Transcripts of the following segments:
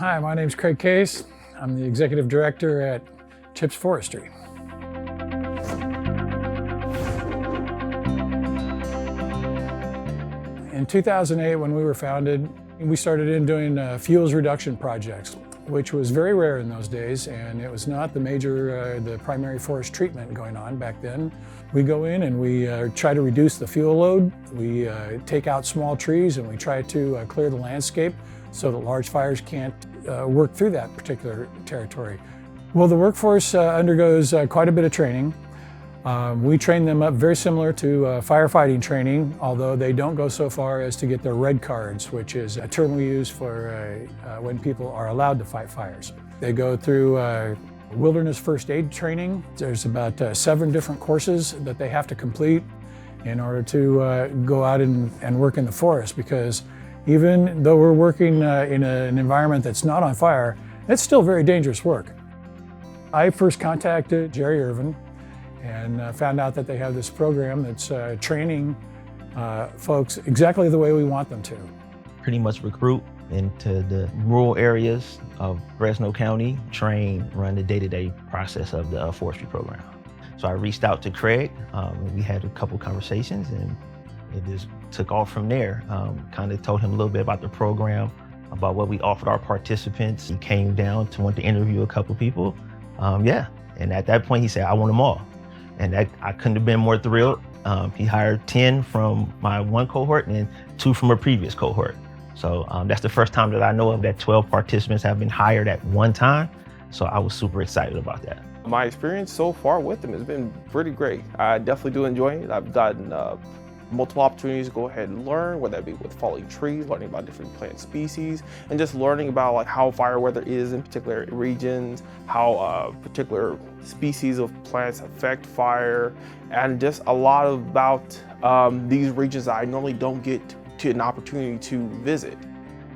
Hi, my name is Craig Case. I'm the Executive Director at CHIPS Forestry. In 2008, when we were founded, we started in doing fuels reduction projects, which was very rare in those days, and it was not the primary forest treatment going on back then. We go in and we try to reduce the fuel load. We take out small trees and we try to clear the landscape so that large fires can't work through that particular territory. Well, the workforce undergoes quite a bit of training. We train them up very similar to firefighting training, although they don't go so far as to get their red cards, which is a term we use for when people are allowed to fight fires. They go through wilderness first aid training. There's about 7 different courses that they have to complete in order to go out and work in the forest, because even though we're working in an environment that's not on fire, it's still very dangerous work. I first contacted Jerry Irvin and found out that they have this program that's training folks exactly the way we want them to. Pretty much recruit into the rural areas of Fresno County, train, run the day-to-day process of the forestry program. So I reached out to Craig, and we had a couple conversations, and it just took off from there. Kind of told him a little bit about the program, about what we offered our participants. He came down to want to interview a couple people. And at that point he said, I want them all. And I couldn't have been more thrilled. He hired 10 from my one cohort and 2 from a previous cohort. So that's the first time that I know of that 12 participants have been hired at one time. So I was super excited about that. My experience so far with them has been pretty great. I definitely do enjoy it. I've gotten multiple opportunities to go ahead and learn, whether that be with falling trees, learning about different plant species, and just learning about like how fire weather is in particular regions, how particular species of plants affect fire, and just a lot about these regions that I normally don't get to an opportunity to visit.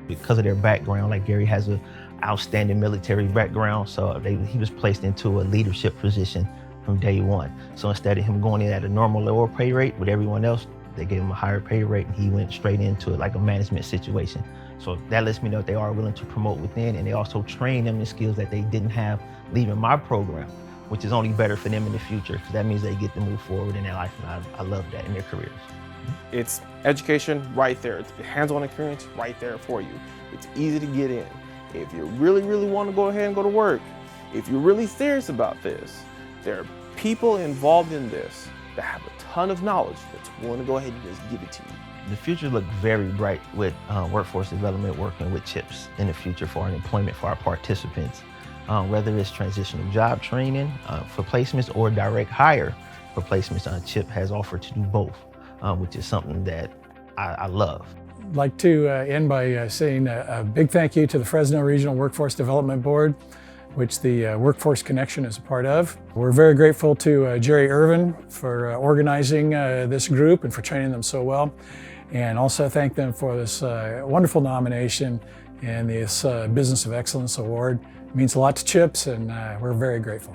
Because of their background, like Gary has an outstanding military background, so he was placed into a leadership position from day one. So instead of him going in at a normal lower pay rate with everyone else, they gave him a higher pay rate and he went straight into it like a management situation. So that lets me know that they are willing to promote within, and they also train them in skills that they didn't have leaving my program, which is only better for them in the future, because that means they get to move forward in their life, and I love that in their careers. It's education right there. It's hands-on experience right there for you. It's easy to get in. If you really, really want to go ahead and go to work, if you're really serious about this, there are people involved in this that have a ton of knowledge that's willing to go ahead and just give it to you. The future looks very bright with workforce development, working with CHIPS in the future for employment for our participants. Whether it's transitional job training for placements or direct hire for placements, CHIP has offered to do both, which is something that I love. I'd like to end by saying a big thank you to the Fresno Regional Workforce Development Board, which the Workforce Connection is a part of. We're very grateful to Jerry Irvin for organizing this group and for training them so well, and also thank them for this wonderful nomination and this Business of Excellence Award. It means a lot to CHIPS, and we're very grateful.